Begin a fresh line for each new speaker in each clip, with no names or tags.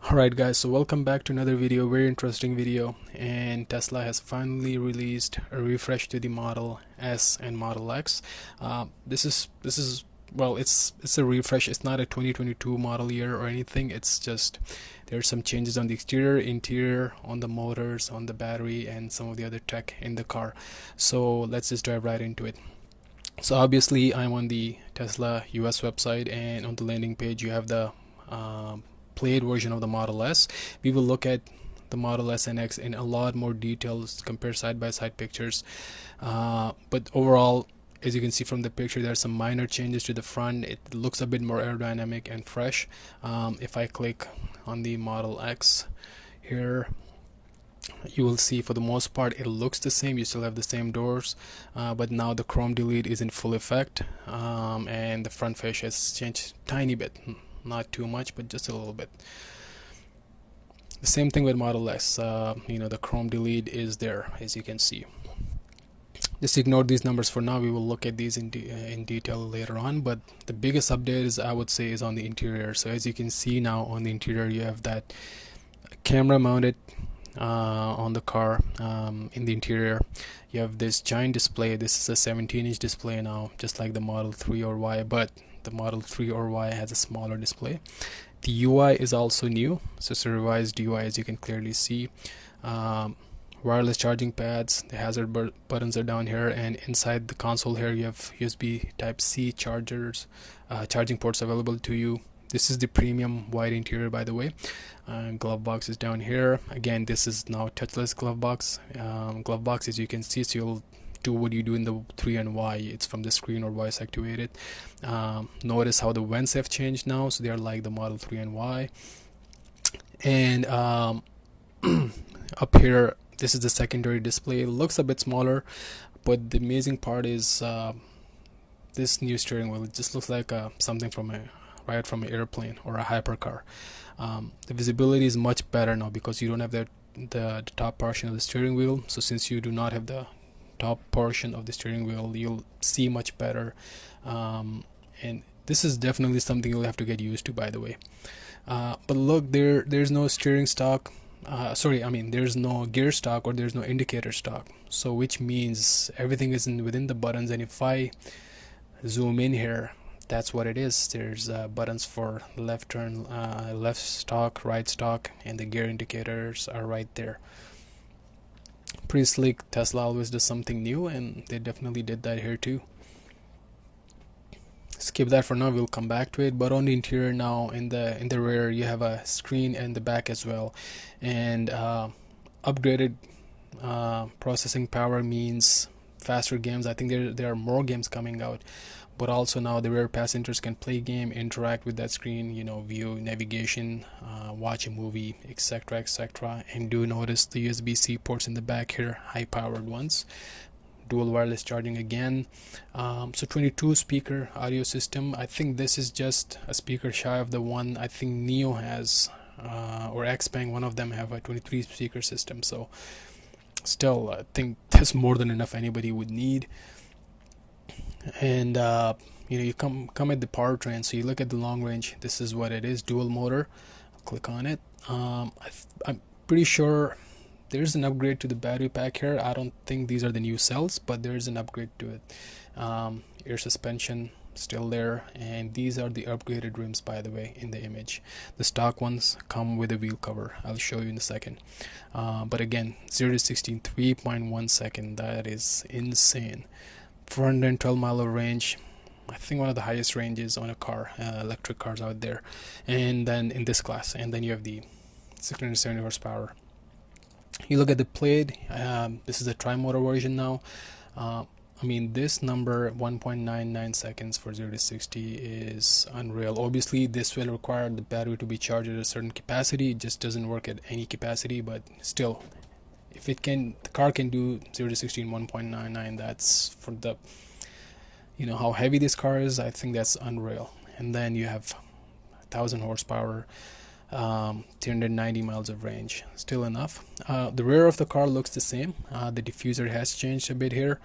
Alright guys, so welcome back to another video, very interesting video, and Tesla has finally released a refresh to the Model S and Model X. This is well, it's a refresh. It's not a 2022 model year or anything. It's just there's some changes on the exterior, interior, on the motors, on the battery, and some of the other tech in the car. So let's just dive right into it. So obviously I'm on the Tesla US website, and on the landing page you have the played version of the Model S. We will look at the Model S and X in a lot more details, compare side by side pictures, but overall, as you can see from the picture, there are some minor changes to the front. It looks a bit more aerodynamic and fresh. If I click on the Model X here, you will see for the most part it looks the same. You still have the same doors, but now the chrome delete is in full effect, and the front fascia has changed tiny bit, not too much, but just a little bit. The same thing with Model S. The chrome delete is there, as you can see. Just ignore these numbers for now. We will look at these in detail later on, but the biggest update is, I would say, is on the interior. So as you can see now, on the interior you have that camera mounted on the car. In the interior you have this giant display. This is a 17-inch display now, just like the Model 3 or Y, but the Model 3 or Y has a smaller display. The UI is also new, so it's a revised UI, as you can clearly see. Wireless charging pads, the hazard buttons are down here, and inside the console here you have USB Type-C chargers, charging ports available to you. This is the premium white interior, by the way. Glove box is down here. Again, this is now touchless glove box. Glove box, as you can see, so you'll do what you do in the 3 and Y. It's from the screen or voice activated. Notice how the vents have changed now, so they are like the Model 3 and Y. And up here, this is the secondary display. It looks a bit smaller, but the amazing part is this new steering wheel. It just looks like something from right from an airplane or a hypercar. The visibility is much better now because you don't have the top portion of the steering wheel. So since you do not have the top portion of the steering wheel, you'll see much better, and this is definitely something you'll have to get used to, by the way. But look, there's no steering stock. There's no gear stock, or there's no indicator stock, so which means everything is within the buttons. And if I zoom in here, that's what it is. There's buttons for left turn, left stock, right stock, and the gear indicators are right there. Pretty slick. Tesla always does something new, and they definitely did that here too. Skip that for now, we'll come back to it. But on the interior now, in the rear, you have a screen, and the back as well. And upgraded processing power means faster games. I think there are more games coming out, but also now the rear passengers can play game, interact with that screen, view navigation, watch a movie, etc, etc. And do notice the USB-C ports in the back here, high powered ones. Dual wireless charging again. So 22 speaker audio system. I think this is just a speaker shy of the one I think Neo has, or Xpeng, one of them have a 23 speaker system. So still, I think that's more than enough anybody would need. And you come at the powertrain. So you look at the long range. This is what it is. Dual motor. Click on it. I'm pretty sure there's an upgrade to the battery pack here. I don't think these are the new cells, but there's an upgrade to it. Air suspension still there, and these are the upgraded rims, by the way, in the image. The stock ones come with a wheel cover. I'll show you in a second. But again, 0 to 16, 3.1 second. That is insane. 412 mile of range. I think one of the highest ranges on a car, electric cars out there, and then in this class. And then you have the 670 horsepower. You look at the plate. This is a tri-motor version now. This number, 1.99 seconds for 0 to 60, is unreal. Obviously this will require the battery to be charged at a certain capacity. It just doesn't work at any capacity, but still, if it can, the car can do 0 to 60 in 1.99. that's for the how heavy this car is. I think that's unreal. And then you have 1000 horsepower, 390 miles of range, still enough. The rear of the car looks the same. The diffuser has changed a bit here,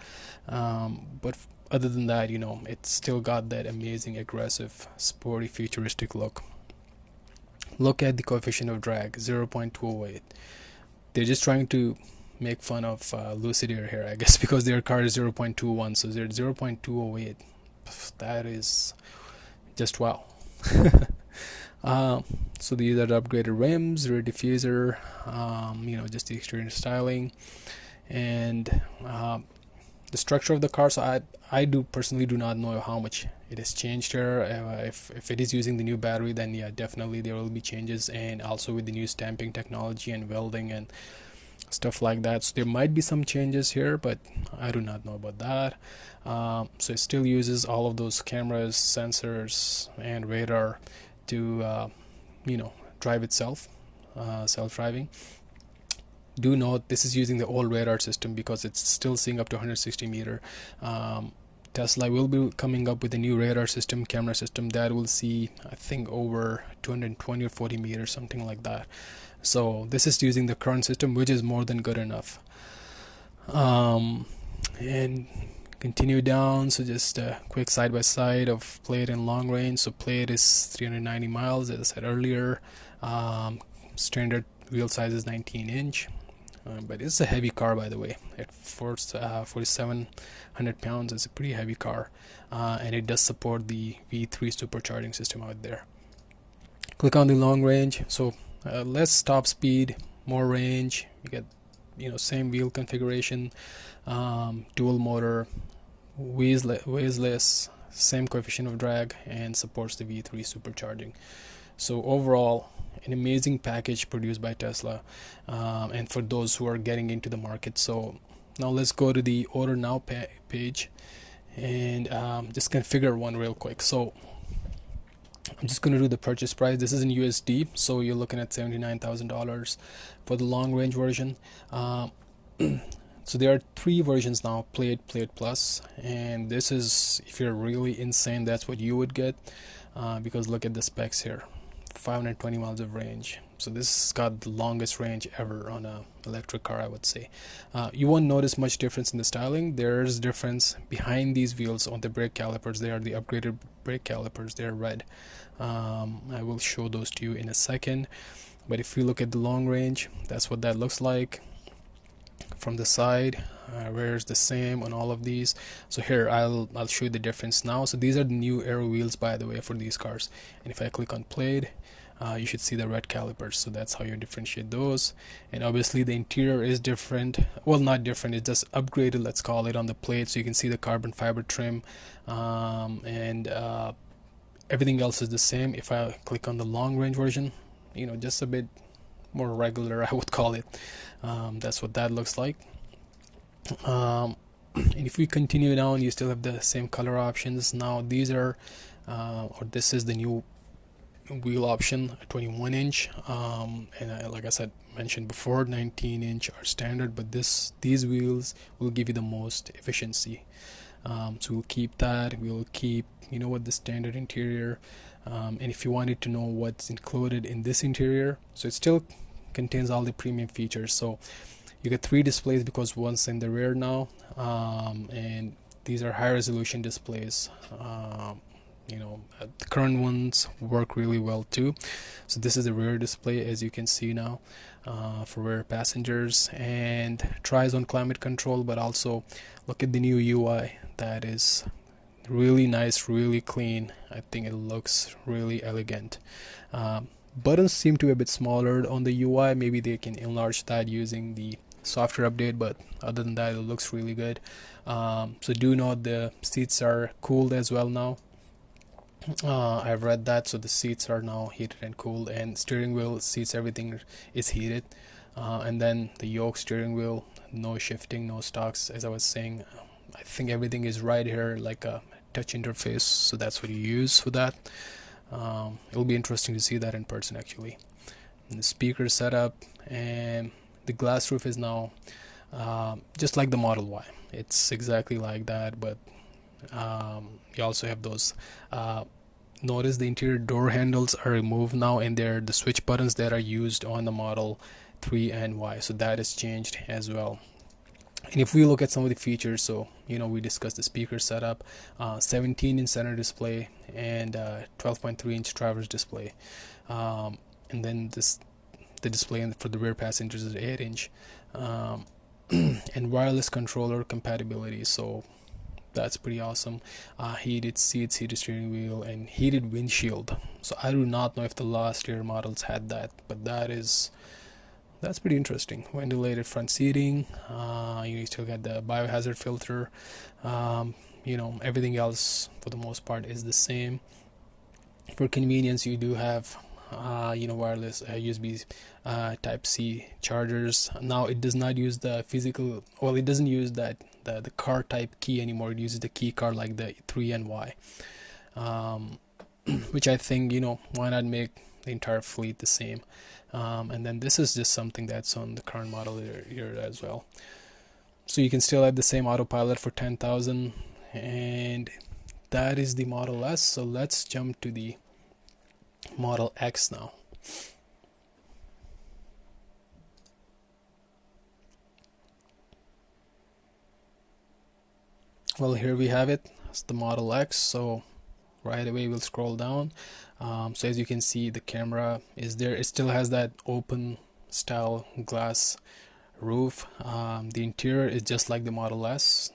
but other than that, it's still got that amazing, aggressive, sporty, futuristic look. look at the coefficient of drag, 0.208. They're just trying to make fun of Lucid Air here, I guess, because their car is 0.21, so they're 0.208. That is just wow. So these are the upgraded rims, rear diffuser, just the exterior styling, and the structure of the car. So I do personally do not know how much it has changed here. If it is using the new battery, then yeah, definitely there will be changes, and also with the new stamping technology and welding and stuff like that. So there might be some changes here, but I do not know about that. So it still uses all of those cameras, sensors, and radar to drive itself, self-driving. Do note this is using the old radar system because it's still seeing up to 160 meter. Tesla will be coming up with a new radar system, camera system that will see, I think, over 220 or 40 meters, something like that. So this is using the current system, which is more than good enough. And continue down, so just a quick side by side of Plaid and long range. So Plaid is 390 miles, as I said earlier. Standard wheel size is 19-inch. But it's a heavy car, by the way. At 4,700 pounds, it's a pretty heavy car, and it does support the V3 supercharging system out there. Click on the long range. So less top speed, more range. You get same wheel configuration, dual motor, weightless, same coefficient of drag, and supports the V3 supercharging. So overall, an amazing package produced by Tesla, and for those who are getting into the market. So now let's go to the order now page and just configure one real quick. So I'm just going to do the purchase price. This is in USD, so you're looking at $79,000 for the long range version. So there are 3 versions now: Plaid Plus, and this is, if you're really insane, that's what you would get, because look at the specs here. 520 miles of range. So this has got the longest range ever on a electric car, I would say. You won't notice much difference in the styling. There's difference behind these wheels on the brake calipers. They are the upgraded brake calipers. They're red. I will show those to you in a second. But if you look at the long range, that's what that looks like from the side. Rear is the same on all of these. So here I'll show you the difference now. So these are the new aero wheels, by the way, for these cars. And if I click on Plaid, you should see the red calipers. So that's how you differentiate those. And obviously the interior is different. Well, not different, it's just upgraded, let's call it, on the Plaid. So you can see the carbon fiber trim, and everything else is the same. If I click on the long range version, just a bit more regular, I would call it. That's what that looks like. And if we continue down, you still have the same color options. Now these are this is the new wheel option, 21-inch, and like I said, mentioned before, 19-inch are standard, but these wheels will give you the most efficiency. So we'll keep that. We'll keep the standard interior, and if you wanted to know what's included in this interior, so it still contains all the premium features. So you get 3 displays because one's in the rear now, and these are high resolution displays. The current ones work really well too. So this is the rear display, as you can see now, for rear passengers, and tri-zone climate control. But also look at the new UI. That is really nice, really clean. I think it looks really elegant. Buttons seem to be a bit smaller on the UI. Maybe they can enlarge that using the software update, but other than that, it looks really good. So do note the seats are cooled as well now. I've read that, so the seats are now heated and cooled, and steering wheel seats, everything is heated. And then the yoke, steering wheel, no shifting, no stocks, as I was saying. I think everything is right here, like a touch interface, so that's what you use for that. It'll be interesting to see that in person, actually. And the speaker setup, and the glass roof is now just like the Model Y. It's exactly like that, but you also have those. Notice the interior door handles are removed now, and they're the switch buttons that are used on the Model 3 and Y. So that is changed as well. And if we look at some of the features, so we discussed the speaker setup, 17-inch center display, and 12.3-inch driver's display. and then the display for the rear passengers is 8-inch, and wireless controller compatibility. So that's pretty awesome. Heated seats, heated steering wheel, and heated windshield. So I do not know if the last year models had that, but that's pretty interesting. Ventilated front seating. You still get the biohazard filter. Everything else for the most part is the same. For convenience, you do have wireless USB type C chargers. Now it does not use the physical, well, it doesn't use that the car type key anymore. It uses the key card like the 3NY, which I think, why not make the entire fleet the same. And then this is just something that's on the current model year as well. So you can still have the same autopilot for 10,000, and that is the Model S. So let's jump to the Model X now. Well, here we have it. It's the Model X. So right away we'll scroll down. So as you can see, the camera is there. It still has that open style glass roof. The interior is just like the Model S.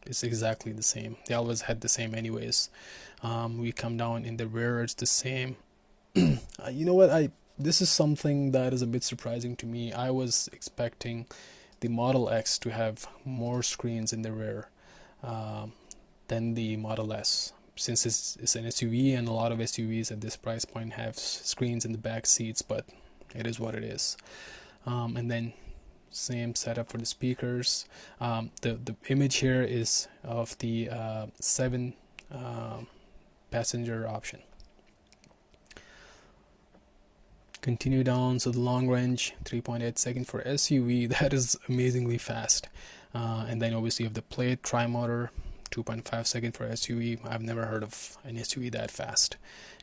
It's exactly the same. They always had the same anyways. We come down in the rear, it's the same. You know what, this is something that is a bit surprising to me. I was expecting the Model X to have more screens in the rear than the Model S, since it's an SUV, and a lot of SUVs at this price point have screens in the back seats, but it is what it is. And then same setup for the speakers. The image here is of the 7 passenger option. Continue down, so the long range 3.8 seconds for SUV, that is amazingly fast. And then obviously you have the plate tri-motor, 2.5 seconds for SUV. I've never heard of an SUV that fast.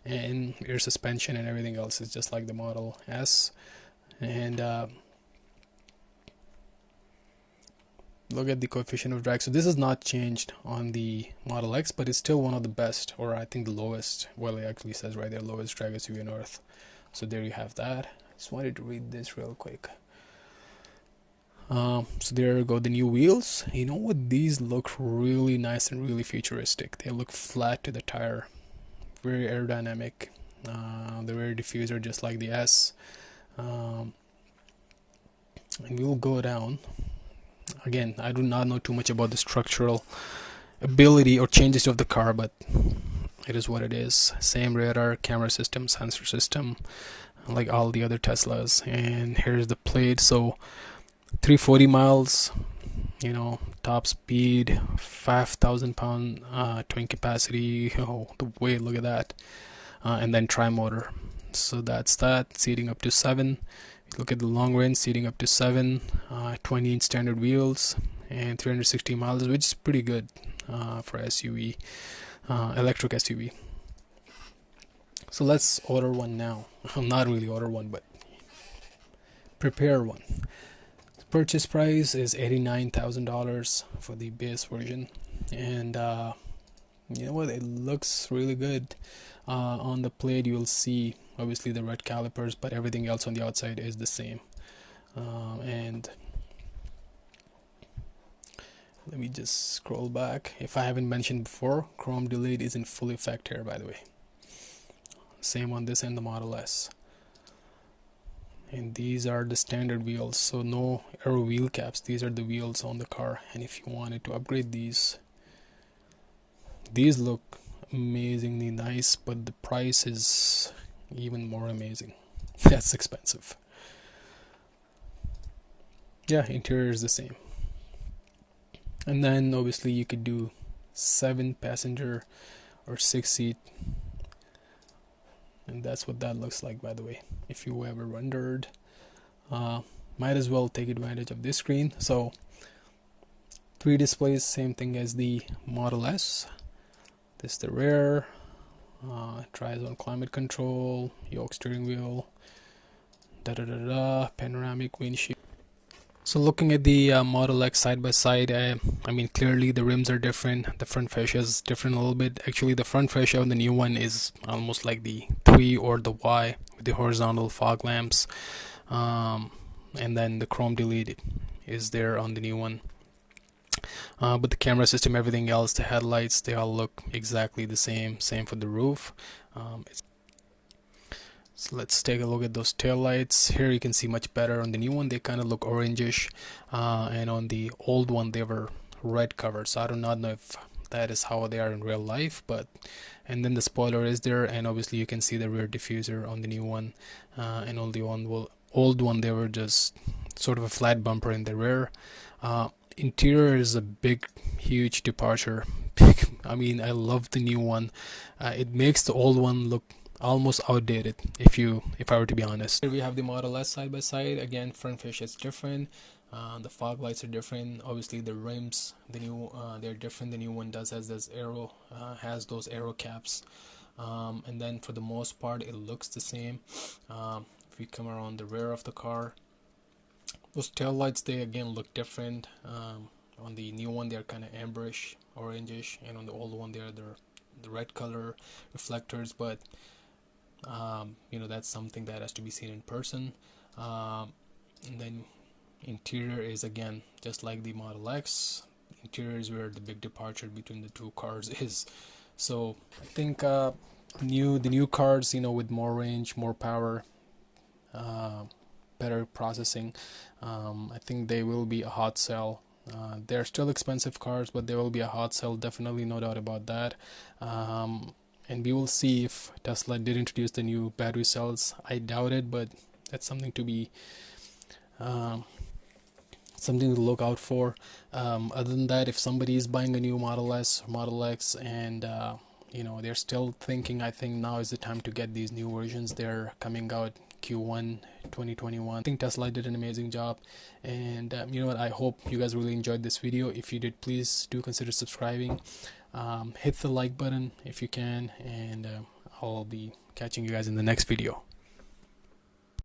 And air suspension and everything else is just like the Model S. And look at the coefficient of drag. So this is not changed on the Model X, but it's still one of the best, or I think the lowest. Well, it actually says right there, lowest drag SUV on Earth. So there you have that. Just wanted to read this real quick. So there go the new wheels. You know what? These look really nice and really futuristic. They look flat to the tire, very aerodynamic. The rear diffuser just like the S. And we'll go down. Again, I do not know too much about the structural ability or changes of the car, but it is what it is. Same radar, camera system, sensor system, like all the other Teslas. And here's the plate. So 340 miles, top speed, 5,000 pound towing capacity. Oh, the weight, look at that. And then tri-motor. So that's that. Seating up to 7. Look at the long range, seating up to 7, 20-inch standard wheels, and 360 miles, which is pretty good for SUV, electric SUV. So let's order one now. Not really order one, but prepare one. The purchase price is $89,000 for the base version, and you know what? It looks really good. On the plate, you'll see obviously the red calipers, but everything else on the outside is the same. And let me just scroll back. If I haven't mentioned before, chrome delete is in full effect here, by the way. Same on this and the Model S. And these are the standard wheels, so no aero wheel caps. These are the wheels on the car, and if you wanted to upgrade these look amazingly nice, but the price is even more amazing. That's expensive. Yeah, interior is the same. And then obviously you could do 7 passenger or 6 seat, and that's what that looks like, by the way. If you ever wondered, might as well take advantage of this screen. So 3 displays, same thing as the Model S. This is the rear, tri-zone climate control, yoke steering wheel, panoramic windshield. So looking at the Model X side by side, I mean clearly the rims are different, the front fascia is different a little bit. Actually the front fascia on the new one is almost like the 3 or the Y with the horizontal fog lamps, and then the chrome delete is there on the new one. But the camera system, everything else, the headlights, they all look exactly the same. Same for the roof. So let's take a look at those tail lights. Here you can see much better. On the new one they kind of look orangish, and on the old one they were red covered. So I do not know if that is how they are in real life, but and then the spoiler is there, and obviously you can see the rear diffuser on the new one, and on the old one they were just sort of a flat bumper in the rear. Interior is a big huge departure. I mean I love the new one. It makes the old one look almost outdated, if I were to be honest. Here we have the Model S side by side. Again, front fascia is different. The fog lights are different. Obviously the rims, the new they're different. The new one has those arrow caps, and then for the most part it looks the same. If we come around the rear of the car, those tail lights, they again look different. On the new one they're kind of amberish, orangish, and on the old one they're the red color reflectors, but that's something that has to be seen in person. And then interior is again just like the Model X. Interior is where the big departure between the two cars is. So I think the new cars, with more range, more power, better processing, I think they will be a hot sell. They're still expensive cars, but they will be a hot sell, definitely, no doubt about that. And we will see if Tesla did introduce the new battery cells. I doubt it, but that's something to be something to look out for. Other than that, if somebody is buying a new Model S or Model X, and they're still thinking, I think now is the time to get these new versions. They're coming out Q1 2021. I think Tesla did an amazing job, and you know what, I hope you guys really enjoyed this video. If you did, please do consider subscribing. Hit the like button if you can, and I'll be catching you guys in the next video.